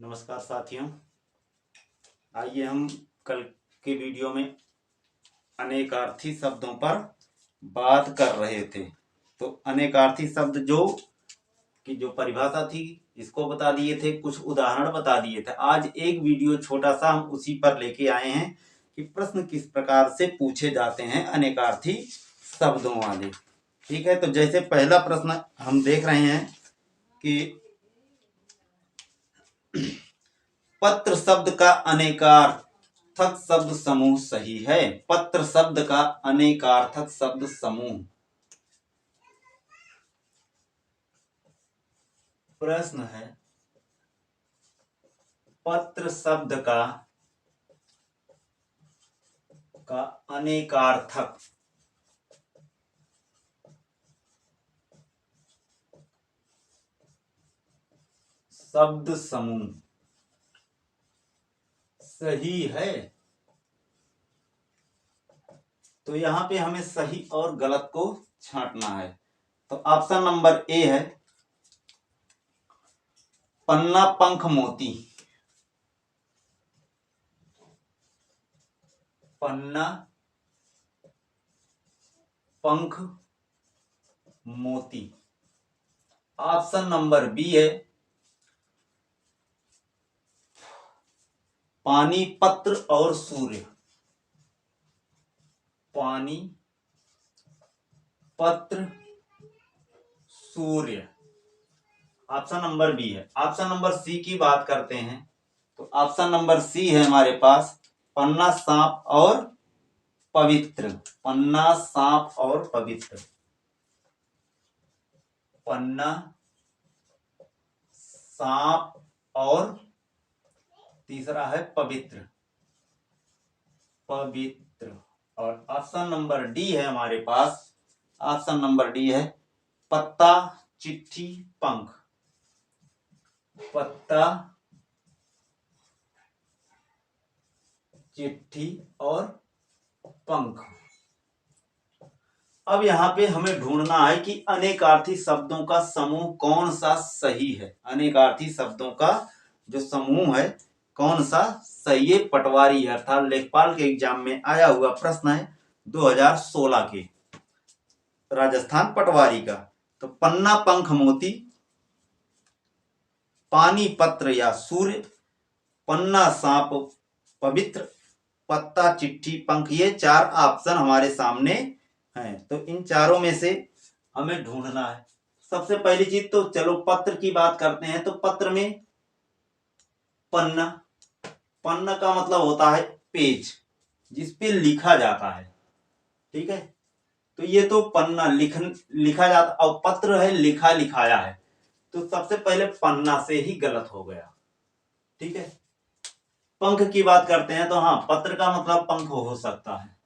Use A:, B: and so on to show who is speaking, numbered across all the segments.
A: नमस्कार साथियों, आइए हम कल के वीडियो में अनेकार्थी शब्दों पर बात कर रहे थे। तो अनेकार्थी शब्द जो परिभाषा थी इसको बता दिए थे, कुछ उदाहरण बता दिए थे। आज एक वीडियो छोटा सा हम उसी पर लेके आए हैं कि प्रश्न किस प्रकार से पूछे जाते हैं अनेकार्थी शब्दों वाले। ठीक है, तो जैसे पहला प्रश्न हम देख रहे हैं कि पत्र शब्द का अनेकार्थक शब्द समूह सही है। पत्र शब्द का अनेकार्थक शब्द समूह। प्रश्न है, पत्र शब्द का अनेकार्थक शब्द समूह सही है। तो यहां पे हमें सही और गलत को छांटना है। तो ऑप्शन नंबर ए है पन्ना पंख मोती। पन्ना पंख मोती। ऑप्शन नंबर बी है पानी पत्र और सूर्य। पानी पत्र सूर्य। ऑप्शन नंबर बी है। ऑप्शन नंबर सी की बात करते हैं तो ऑप्शन नंबर सी है हमारे पास पन्ना सांप और पवित्र। पन्ना सांप और पवित्र। पन्ना सांप और तीसरा है पवित्र। पवित्र। और ऑप्शन नंबर डी है हमारे पास। ऑप्शन नंबर डी है पत्ता चिट्ठी पंख। पत्ता चिट्ठी और पंख। अब यहाँ पे हमें ढूंढना है कि अनेकार्थी शब्दों का समूह कौन सा सही है। अनेकार्थी शब्दों का जो समूह है कौन सा सही है। पटवारी अर्थात लेखपाल के एग्जाम में आया हुआ प्रश्न है 2016 के, राजस्थान पटवारी का। तो पन्ना पंख मोती, पानी पत्र या सूर्य, पन्ना सांप पवित्र, पत्ता चिट्ठी पंख, ये चार ऑप्शन हमारे सामने हैं। तो इन चारों में से हमें ढूंढना है। सबसे पहली चीज तो चलो पत्र की बात करते हैं। तो पत्र में पन्ना, पन्ना का मतलब होता है पेज जिसपे लिखा जाता है। ठीक है, तो ये तो पन्ना लिखा जाता और पत्र है लिखा लिखाया है। तो सबसे पहले पन्ना से ही गलत हो गया। ठीक है, पंख की बात करते हैं तो हाँ, पत्र का मतलब पंख हो सकता है।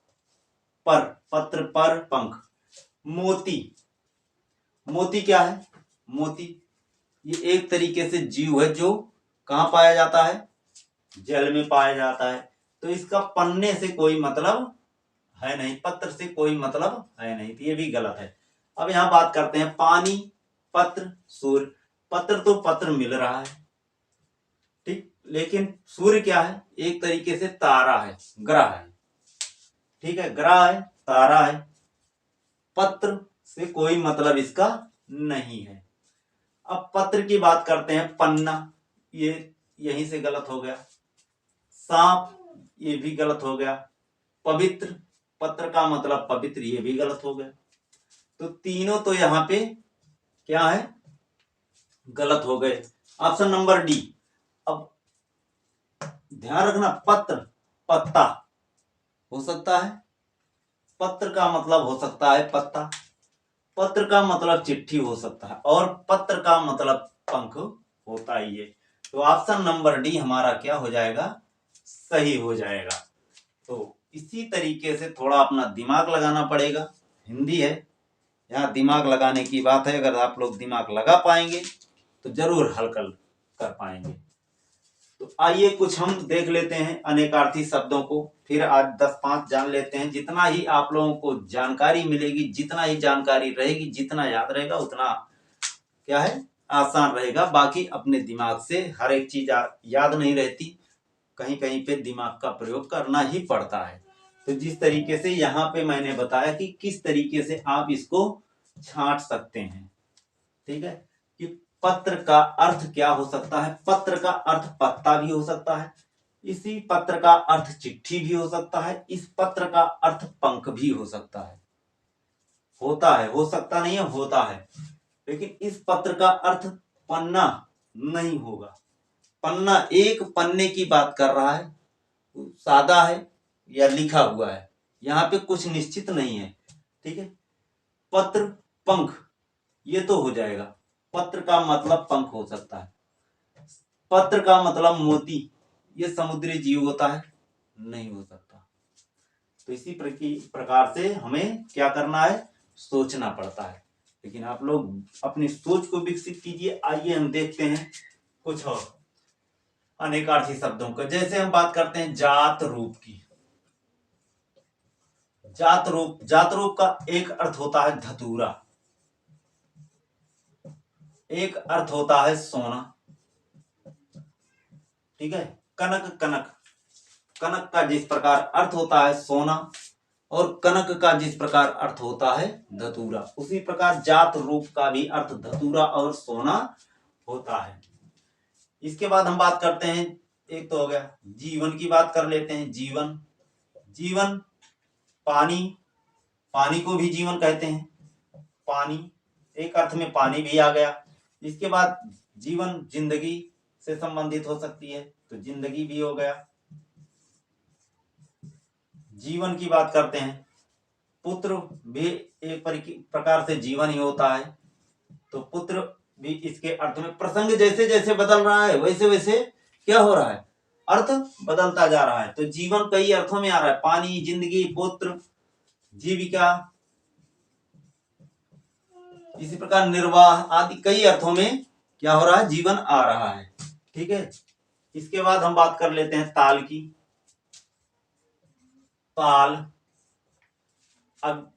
A: पर पत्र पर पंख। मोती, मोती क्या है? मोती ये एक तरीके से जीव है जो कहां पाया जाता है? जल में पाया जाता है। तो इसका पन्ने से कोई मतलब है नहीं, पत्र से कोई मतलब है नहीं, तो ये भी गलत है। अब यहां बात करते हैं पानी पत्र सूर्य। पत्र तो पत्र मिल रहा है, ठीक, लेकिन सूर्य क्या है? एक तरीके से तारा है, ग्रह है। ठीक है, ग्रह है, तारा है, पत्र से कोई मतलब इसका नहीं है। अब पत्र की बात करते हैं पन्ना, ये यहीं से गलत हो गया। सांप, ये भी गलत हो गया। पवित्र, पत्र का मतलब पवित्र, ये भी गलत हो गया। तो तीनों तो यहां पे क्या है? गलत हो गए। Option number D. अब ध्यान रखना, पत्र पत्ता हो सकता है, पत्र का मतलब हो सकता है पत्ता, पत्र का मतलब चिट्ठी हो सकता है, और पत्र का मतलब पंख होता ही है। तो ऑप्शन नंबर डी हमारा क्या हो जाएगा? सही हो जाएगा। तो इसी तरीके से थोड़ा अपना दिमाग लगाना पड़ेगा। हिंदी है, यहाँ दिमाग लगाने की बात है। अगर आप लोग दिमाग लगा पाएंगे तो जरूर हल कर पाएंगे। तो आइए कुछ हम देख लेते हैं अनेकार्थी शब्दों को, फिर आज 10-5 जान लेते हैं। जितना ही आप लोगों को जानकारी मिलेगी, जितना ही जानकारी रहेगी, जितना याद रहेगा उतना क्या है? आसान रहेगा। बाकी अपने दिमाग से हर एक चीज याद नहीं रहती, कहीं कहीं पे दिमाग का प्रयोग करना ही पड़ता है। तो जिस तरीके से यहाँ पे मैंने बताया कि किस तरीके से आप इसको छांट सकते हैं, ठीक है, कि पत्र का अर्थ क्या हो सकता है। पत्र का अर्थ पत्ता भी हो सकता है, इसी पत्र का अर्थ चिट्ठी भी हो सकता है, इस पत्र का अर्थ पंख भी हो सकता है। होता है, हो सकता नहीं है, होता है। लेकिन इस पत्र का अर्थ पन्ना नहीं होगा। पन्ना एक पन्ने की बात कर रहा है, सादा है या लिखा हुआ है, यहाँ पे कुछ निश्चित नहीं है, ठीक है। पत्र पंख ये तो हो जाएगा, पत्र का मतलब पंख हो सकता है। पत्र का मतलब मोती, ये समुद्री जीव होता है, नहीं हो सकता। तो इसी प्रकार से हमें क्या करना है, सोचना पड़ता है। लेकिन आप लोग अपनी सोच को विकसित कीजिए। आइए हम देखते हैं कुछ और अनेकार्थी शब्दों का। जैसे हम बात करते हैं जात रूप की। जात रूप का एक अर्थ होता है धतूरा, एक अर्थ होता है सोना, ठीक है। कनक कनक का जिस प्रकार अर्थ होता है सोना, और कनक का जिस प्रकार अर्थ होता है धतूरा, उसी प्रकार जात रूप का भी अर्थ धतूरा और सोना होता है। इसके बाद हम बात करते हैं, एक तो हो गया जीवन की बात कर लेते हैं। जीवन पानी को भी जीवन कहते हैं, पानी एक अर्थ में पानी भी आ गया। इसके बाद जीवन जिंदगी से संबंधित हो सकती है, तो जिंदगी भी हो गया। जीवन की बात करते हैं, पुत्र भी एक प्रकार से जीवन ही होता है, तो पुत्र भी इसके अर्थ में प्रसंग जैसे जैसे बदल रहा है वैसे वैसे क्या हो रहा है, अर्थ बदलता जा रहा है। तो जीवन कई अर्थों में आ रहा है, पानी, जिंदगी, पुत्र, जीविका, इसी प्रकार निर्वाह आदि कई अर्थों में क्या हो रहा है, जीवन आ रहा है, ठीक है। इसके बाद हम बात कर लेते हैं ताल की। ताल, अब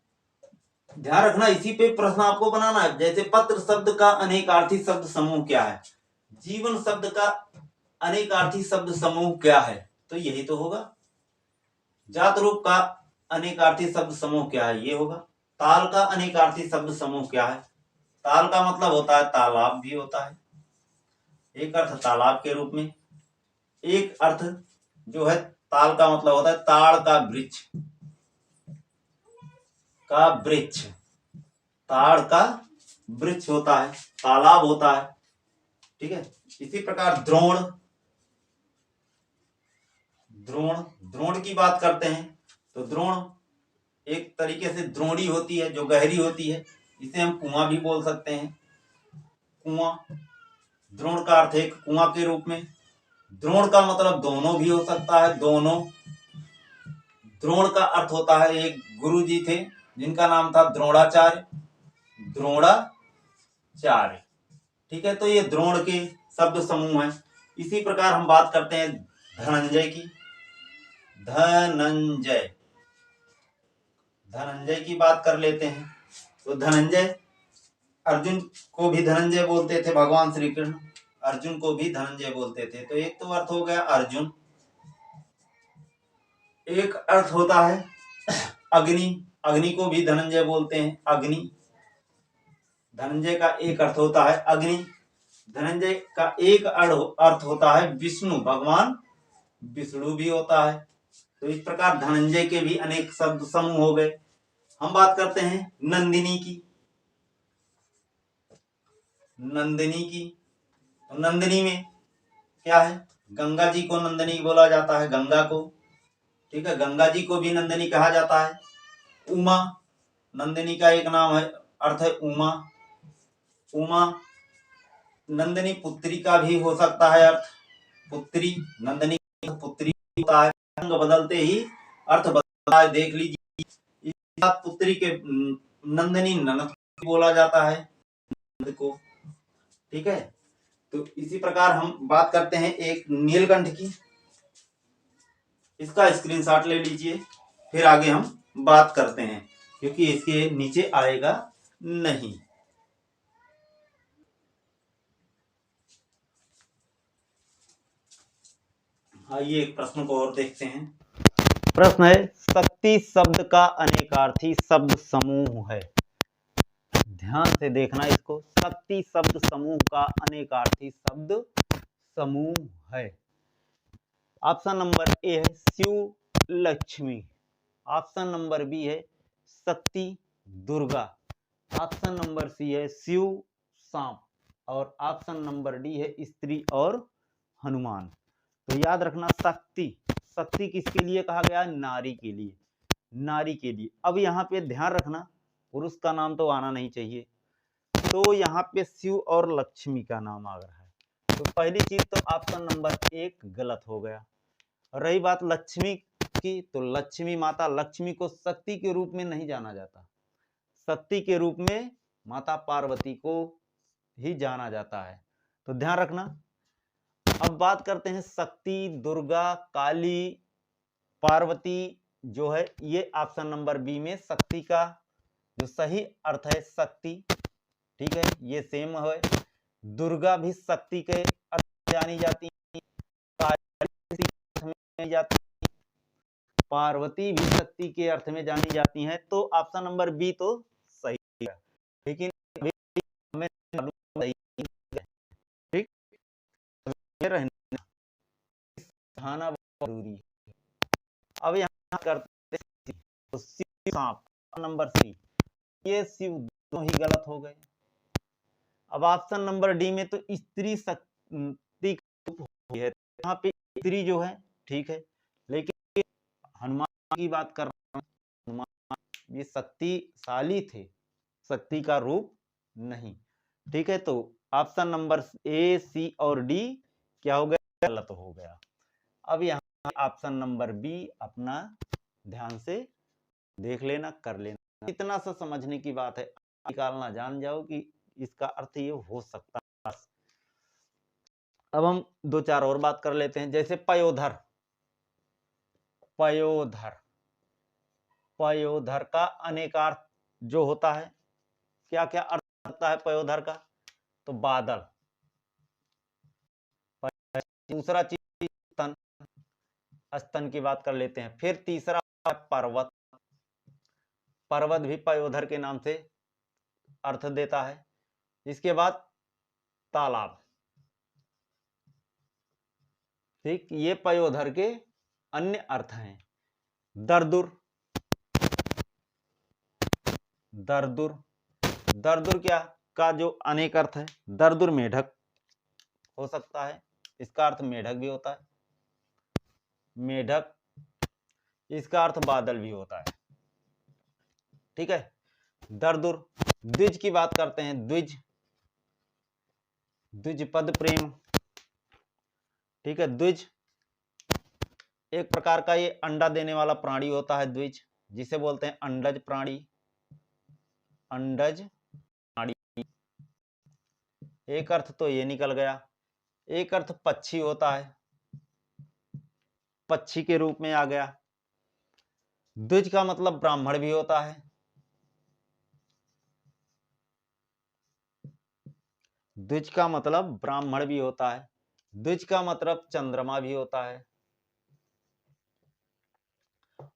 A: ध्यान रखना, इसी पे प्रश्न आपको बनाना है। जैसे पत्र शब्द का अनेकार्थी शब्द समूह क्या है, जीवन शब्द का अनेकार्थी शब्द समूह क्या है, तो यही तो होगा। जात रूप का अनेकार्थी शब्द समूह क्या है, ये होगा। ताल का अनेकार्थी शब्द समूह क्या है, ताल का मतलब होता है तालाब भी होता है, एक अर्थ तालाब के रूप में। एक अर्थ जो है ताल का मतलब होता है ताड़ का वृक्ष, ताड़ का वृक्ष होता है, तालाब होता है, ठीक है। इसी प्रकार द्रोण की बात करते हैं, तो द्रोण एक तरीके से द्रोणी होती है जो गहरी होती है, इसे हम कुआं भी बोल सकते हैं। कुआं, द्रोण का अर्थ एक कुआं के रूप में। द्रोण का मतलब दोनों भी हो सकता है, दोनों। द्रोण का अर्थ होता है, एक गुरु जी थे जिनका नाम था द्रोणाचार्य, ठीक है। तो ये द्रोण के शब्द समूह है। इसी प्रकार हम बात करते हैं धनंजय की। धनंजय की बात कर लेते हैं, तो धनंजय, अर्जुन को भी धनंजय बोलते थे भगवान श्री कृष्ण, अर्जुन को भी धनंजय बोलते थे। तो एक तो अर्थ हो गया अर्जुन, एक अर्थ होता है अग्नि को भी धनंजय बोलते हैं, अग्नि। धनंजय का एक अर्थ होता है अग्नि। धनंजय का एक अर्थ होता है विष्णु, भगवान विष्णु भी होता है। तो इस प्रकार धनंजय के भी अनेक शब्द समूह हो गए। हम बात करते हैं नंदिनी की। तो नंदिनी में क्या है, गंगा जी को नंदिनी बोला जाता है, गंगा को, ठीक है। गंगा जी को भी नंदिनी कहा जाता है। उमा, नंदिनी का एक नाम है, अर्थ है उमा। नंदिनी पुत्री का भी हो सकता है अर्थ, पुत्री, नंदिनी पुत्री होता है, रंग बदलते ही अर्थ बदलता है, देख लीजिए। पुत्री के नंदिनी ननद बोला जाता है, ननद को, ठीक है। तो इसी प्रकार हम बात करते हैं एक नीलकंठ की। इसका स्क्रीनशॉट ले लीजिए, फिर आगे हम बात करते हैं, क्योंकि इसके नीचे आएगा नहीं। आइए एक प्रश्न को और देखते हैं। प्रश्न है, शक्ति शब्द का अनेकार्थी शब्द समूह है। ध्यान से देखना इसको, शक्ति शब्द समूह का अनेकार्थी शब्द समूह है। ऑप्शन नंबर ए है Shiv Lakshmi, option number B है Shakti Durga, option number C है शिव सांप, और ऑप्शन नंबर डी है स्त्री और हनुमान। तो याद रखना, शक्ति, शक्ति किसके लिए कहा गया? नारी के लिए, नारी के लिए। अब यहाँ पे ध्यान रखना, पुरुष का नाम तो आना नहीं चाहिए, तो यहाँ पे शिव और लक्ष्मी का नाम आ रहा है। तो पहली चीज तो ऑप्शन नंबर एक गलत हो गया। रही बात लक्ष्मी की, तो लक्ष्मी माता, लक्ष्मी को शक्ति के रूप में नहीं जाना जाता, शक्ति के रूप में माता पार्वती को ही जाना जाता है, तो ध्यान रखना। अब बात करते हैं शक्ति, दुर्गा, काली, पार्वती जो है, ये ऑप्शन नंबर बी में शक्ति का जो सही अर्थ है शक्ति, ठीक है, ये सेम है। दुर्गा भी शक्ति के अर्थ में जानी जाती है, पार्वती भी शक्ति के अर्थ में जानी जाती हैं, तो ऑप्शन नंबर बी तो सही है, लेकिन हमें सही है, ठीक रहना जरूरी है। अब यहाँ करते हैं तो शिव सांप, नंबर सी, ये शिव दोनों ही गलत हो गए। अब ऑप्शन नंबर डी में तो स्त्री शक्ति है, यहाँ पे स्त्री जो है ठीक है, लेकिन हनुमान की बात कर रहा हूं, हनुमान ये शक्तिशाली थे, शक्ति का रूप नहीं, ठीक है। तो ऑप्शन नंबर ए, सी और डी क्या हो गया? गलत हो गया। अब यहाँ ऑप्शन नंबर बी अपना ध्यान से देख लेना, कर लेना, इतना सा समझने की बात है, निकालना जान जाओ कि इसका अर्थ ये हो सकता है। अब हम दो चार और बात कर लेते हैं, जैसे पयोधर, पयोधर, पयोधर का अनेकार्थ जो होता है, क्या क्या अर्थ होता है पयोधर का? तो बादल, दूसरा चीज स्तन, स्तन की बात कर लेते हैं, फिर तीसरा पर्वत, पर्वत भी पयोधर के नाम से अर्थ देता है। इसके बाद तालाब, ठीक, ये पयोधर के अन्य अर्थ हैं। दरदुर, दरदुर, दरदुर क्या का जो अनेक अर्थ है, दरदुर मेढक हो सकता है, इसका अर्थ मेढक भी होता है, मेढक, इसका अर्थ बादल भी होता है, ठीक है। दरदुर। द्विज की बात करते हैं, द्विज, द्विजपद प्रेम, ठीक है। द्विज एक प्रकार का ये अंडा देने वाला प्राणी होता है, द्विज, जिसे बोलते हैं अंडज प्राणी, अंडज प्राणी। एक अर्थ तो ये निकल गया, एक अर्थ पक्षी होता है, पक्षी के रूप में आ गया। द्विज का मतलब ब्राह्मण भी होता है, द्विज का मतलब ब्राह्मण भी होता है, द्विज का मतलब चंद्रमा भी होता है,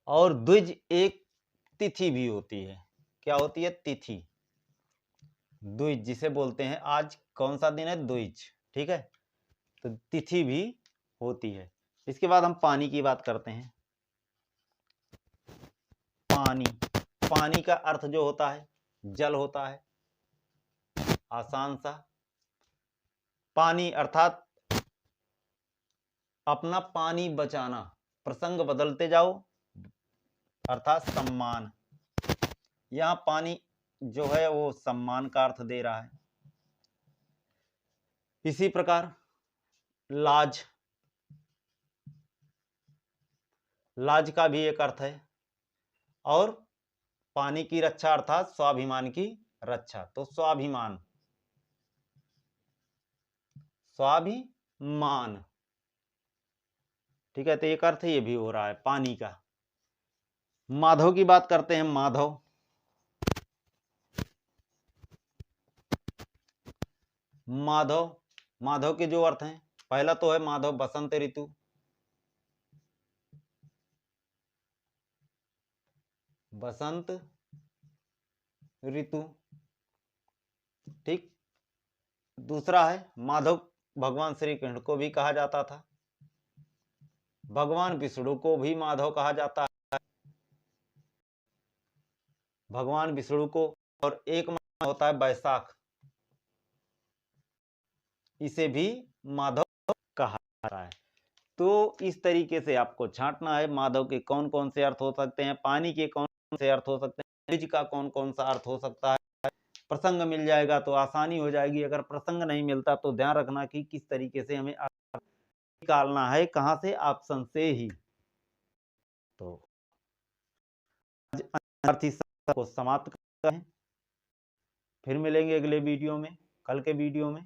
A: और द्विज एक तिथि भी होती है। क्या होती है? तिथि, द्विज जिसे बोलते हैं, आज कौन सा दिन है? द्विज, ठीक है, तो तिथि भी होती है। इसके बाद हम पानी की बात करते हैं। पानी, पानी का अर्थ जो होता है जल होता है, आसान सा। पानी अर्थात अपना पानी बचाना, प्रसंग बदलते जाओ, अर्थात सम्मान। यहां पानी जो है वो सम्मान का अर्थ दे रहा है। इसी प्रकार लाज, लाज का भी एक अर्थ है, और पानी की रक्षा अर्थात स्वाभिमान की रक्षा, तो स्वाभिमान, स्वाभिमान, ठीक है, तो एक अर्थ ये भी हो रहा है पानी का। माधव की बात करते हैं, माधव, माधव, माधव के जो अर्थ हैं, पहला तो है माधव बसंत ऋतु, बसंत ऋतु। ठीक। दूसरा है माधव भगवान श्री कृष्ण को भी कहा जाता था, भगवान विष्णु को भी माधव कहा जाता है, भगवान विष्णु को, और एक महीना होता है बैसाख, इसे भी माधव कहा जाता है। तो इस तरीके से आपको छांटना है माधव के कौन कौन से अर्थ हो सकते हैं, पानी के कौन कौन से अर्थ हो सकते हैं, द्विज का कौन कौन सा अर्थ हो सकता है। प्रसंग मिल जाएगा तो आसानी हो जाएगी, अगर प्रसंग नहीं मिलता तो ध्यान रखना कि किस तरीके से हमें निकालना है, कहां से, ऑप्शन से ही। तो अर्थी को समाप्त करते हैं, फिर मिलेंगे अगले वीडियो में, कल के वीडियो में।